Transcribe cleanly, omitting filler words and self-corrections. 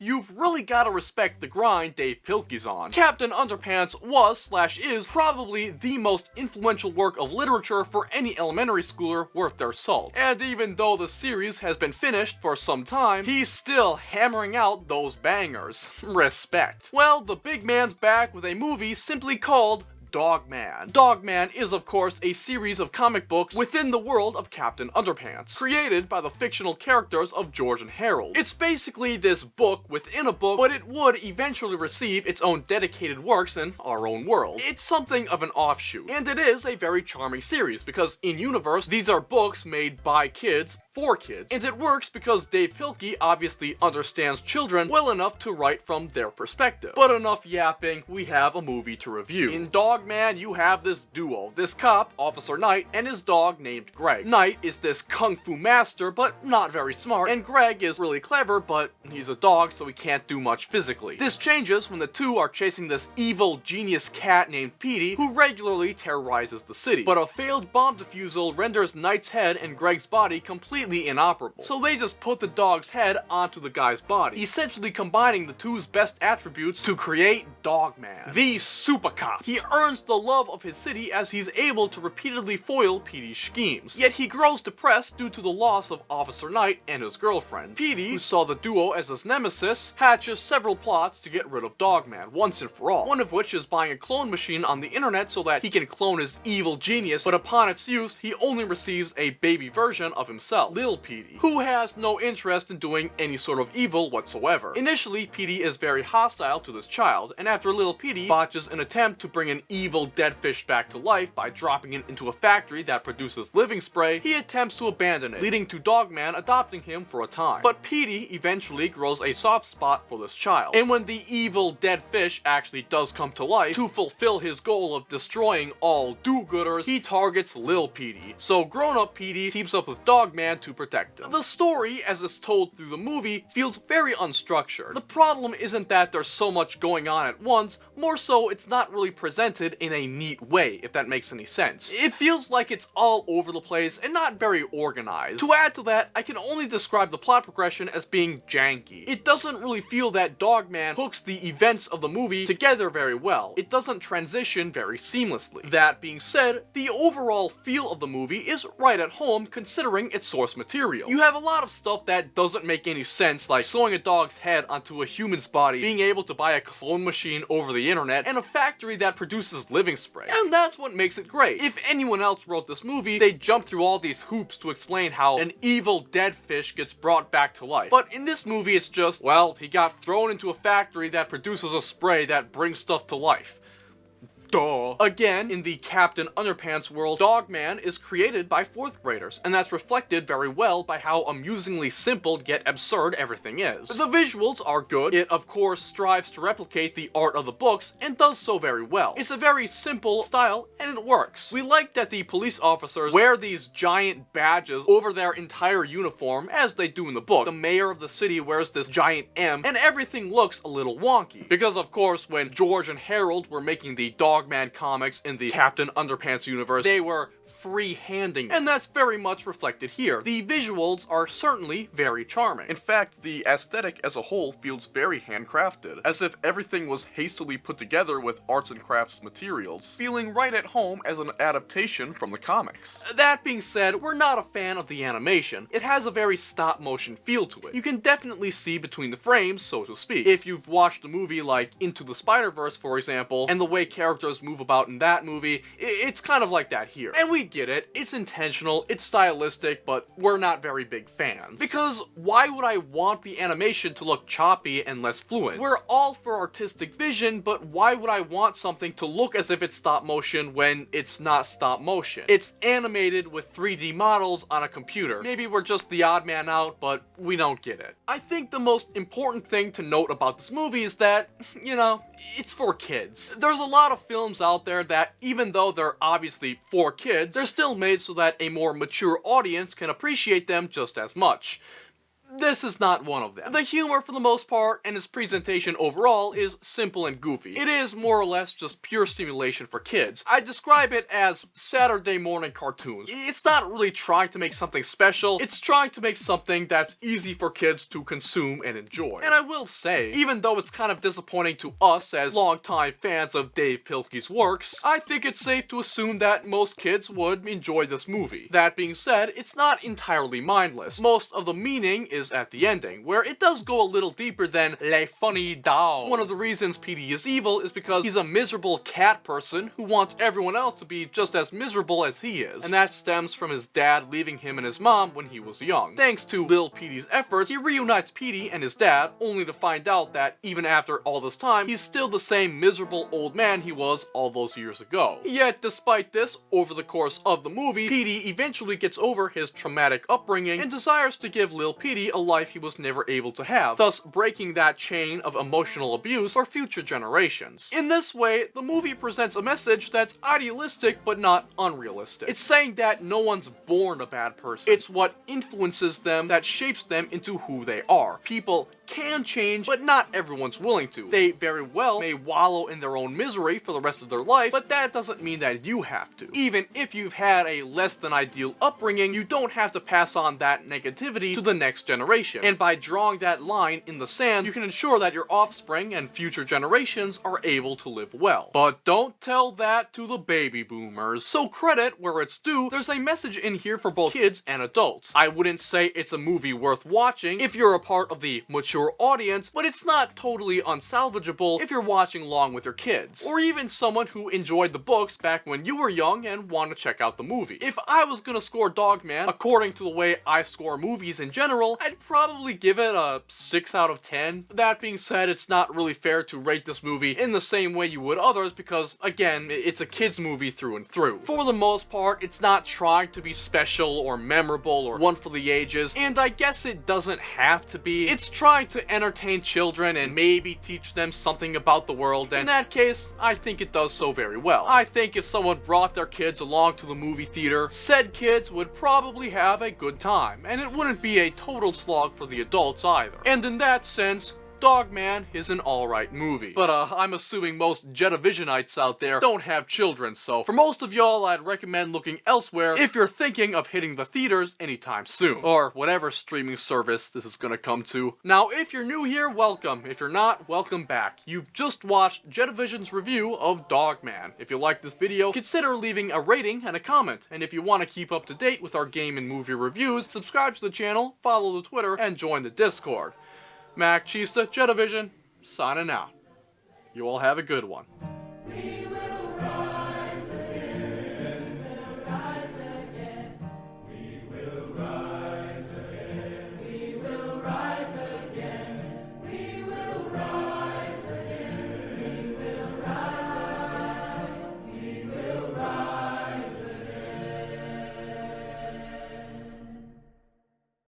You've really gotta respect the grind Dav Pilkey's on. Captain Underpants was/is probably the most influential work of literature for any elementary schooler worth their salt. And even though the series has been finished for some time, he's still hammering out those bangers. Respect. Well, the big man's back with a movie simply called Dogman. Dogman is of course a series of comic books within the world of Captain Underpants, created by the fictional characters of George and Harold. It's basically this book within a book, but it would eventually receive its own dedicated works in our own world. It's something of an offshoot, and it is a very charming series because in-universe, these are books made by kids for kids, and it works because Dav Pilkey obviously understands children well enough to write from their perspective. But enough yapping, we have a movie to review. In Dogman, you have this duo, this cop, Officer Knight, and his dog named Greg. Knight is this kung fu master, but not very smart, and Greg is really clever, but he's a dog, so he can't do much physically. This changes when the two are chasing this evil genius cat named Petey, who regularly terrorizes the city. But a failed bomb defusal renders Knight's head and Greg's body completely inoperable. So they just put the dog's head onto the guy's body, essentially combining the two's best attributes to create Dogman, the super cop. He earns the love of his city as he's able to repeatedly foil Petey's schemes. Yet he grows depressed due to the loss of Officer Knight and his girlfriend. Petey, who saw the duo as his nemesis, hatches several plots to get rid of Dogman once and for all, one of which is buying a clone machine on the internet so that he can clone his evil genius, but upon its use, he only receives a baby version of himself, Little Petey, who has no interest in doing any sort of evil whatsoever. Initially, Petey is very hostile to this child, and after Little Petey botches an attempt to bring an evil dead fish back to life by dropping it into a factory that produces living spray, he attempts to abandon it, leading to Dogman adopting him for a time. But Petey eventually grows a soft spot for this child, and when the evil dead fish actually does come to life, to fulfill his goal of destroying all do-gooders, he targets Lil Petey. So grown-up Petey teams up with Dogman to protect him. The story, as it's told through the movie, feels very unstructured. The problem isn't that there's so much going on at once, more so it's not really presented in a neat way, if that makes any sense. It feels like it's all over the place and not very organized. To add to that, I can only describe the plot progression as being janky. It doesn't really feel that Dogman hooks the events of the movie together very well. It doesn't transition very seamlessly. That being said, the overall feel of the movie is right at home considering its source material. You have a lot of stuff that doesn't make any sense, like sewing a dog's head onto a human's body, being able to buy a clone machine over the internet, and a factory that produces living spray. And that's what makes it great. If anyone else wrote this movie, they'd jump through all these hoops to explain how an evil dead fish gets brought back to life. But in this movie, it's just, well, he got thrown into a factory that produces a spray that brings stuff to life. Duh. Again, in the Captain Underpants world, Dogman is created by 4th graders, and that's reflected very well by how amusingly simple yet absurd everything is. The visuals are good. It, of course, strives to replicate the art of the books, and does so very well. It's a very simple style, and it works. We like that the police officers wear these giant badges over their entire uniform, as they do in the book. The mayor of the city wears this giant M, and everything looks a little wonky. Because, of course, when George and Harold were making the Dogman comics in the Captain Underpants universe, they were free-handing, and that's very much reflected here. The visuals are certainly very charming. In fact, the aesthetic as a whole feels very handcrafted, as if everything was hastily put together with arts and crafts materials, feeling right at home as an adaptation from the comics. That being said, we're not a fan of the animation. It has a very stop-motion feel to it. You can definitely see between the frames, so to speak. If you've watched a movie like Into the Spider-Verse, for example, and the way characters move about in that movie, it's kind of like that here. And we get it, it's intentional, it's stylistic, but we're not very big fans. Because why would I want the animation to look choppy and less fluent? We're all for artistic vision, but why would I want something to look as if it's stop motion when it's not stop motion? It's animated with 3D models on a computer. Maybe we're just the odd man out, but we don't get it. I think the most important thing to note about this movie is that, you know, it's for kids. There's a lot of films out there that, even though they're obviously for kids, they're still made so that a more mature audience can appreciate them just as much. This is not one of them. The humor, for the most part, and its presentation overall is simple and goofy. It is more or less just pure stimulation for kids. I describe it as Saturday morning cartoons. It's not really trying to make something special, it's trying to make something that's easy for kids to consume and enjoy. And I will say, even though it's kind of disappointing to us as longtime fans of Dav Pilkey's works, I think it's safe to assume that most kids would enjoy this movie. That being said, it's not entirely mindless. Most of the meaning is at the ending, where it does go a little deeper than les funny down. One of the reasons Petey is evil is because he's a miserable cat person who wants everyone else to be just as miserable as he is, and that stems from his dad leaving him and his mom when he was young. Thanks to Lil Petey's efforts, he reunites Petey and his dad, only to find out that even after all this time, he's still the same miserable old man he was all those years ago. Yet, despite this, over the course of the movie, Petey eventually gets over his traumatic upbringing and desires to give Lil Petey a life he was never able to have, thus breaking that chain of emotional abuse for future generations. In this way, the movie presents a message that's idealistic but not unrealistic. It's saying that no one's born a bad person. It's what influences them that shapes them into who they are. People can change, but not everyone's willing to. They very well may wallow in their own misery for the rest of their life, but that doesn't mean that you have to. Even if you've had a less than ideal upbringing, you don't have to pass on that negativity to the next generation. And by drawing that line in the sand, you can ensure that your offspring and future generations are able to live well. But don't tell that to the baby boomers. So credit where it's due, there's a message in here for both kids and adults. I wouldn't say it's a movie worth watching if you're a part of the mature audience, but it's not totally unsalvageable if you're watching along with your kids, or even someone who enjoyed the books back when you were young and want to check out the movie. If I was gonna score Dogman, according to the way I score movies in general, I'd probably give it a 6 out of 10. That being said, it's not really fair to rate this movie in the same way you would others because, again, it's a kid's movie through and through. For the most part, it's not trying to be special or memorable or one for the ages, and I guess it doesn't have to be. It's trying to entertain children and maybe teach them something about the world, and in that case, I think it does so very well. I think if someone brought their kids along to the movie theater, said kids would probably have a good time, and it wouldn't be a total slog for the adults either. And in that sense, Dogman is an alright movie. But I'm assuming most Jetavisionites out there don't have children, so for most of y'all I'd recommend looking elsewhere if you're thinking of hitting the theaters anytime soon. Or whatever streaming service this is gonna come to. Now if you're new here, welcome. If you're not, welcome back. You've just watched Jetavision's review of Dogman. If you like this video, consider leaving a rating and a comment. And if you want to keep up to date with our game and movie reviews, subscribe to the channel, follow the Twitter, and join the Discord. Mac Chista, Jetavision, signing out. You all have a good one.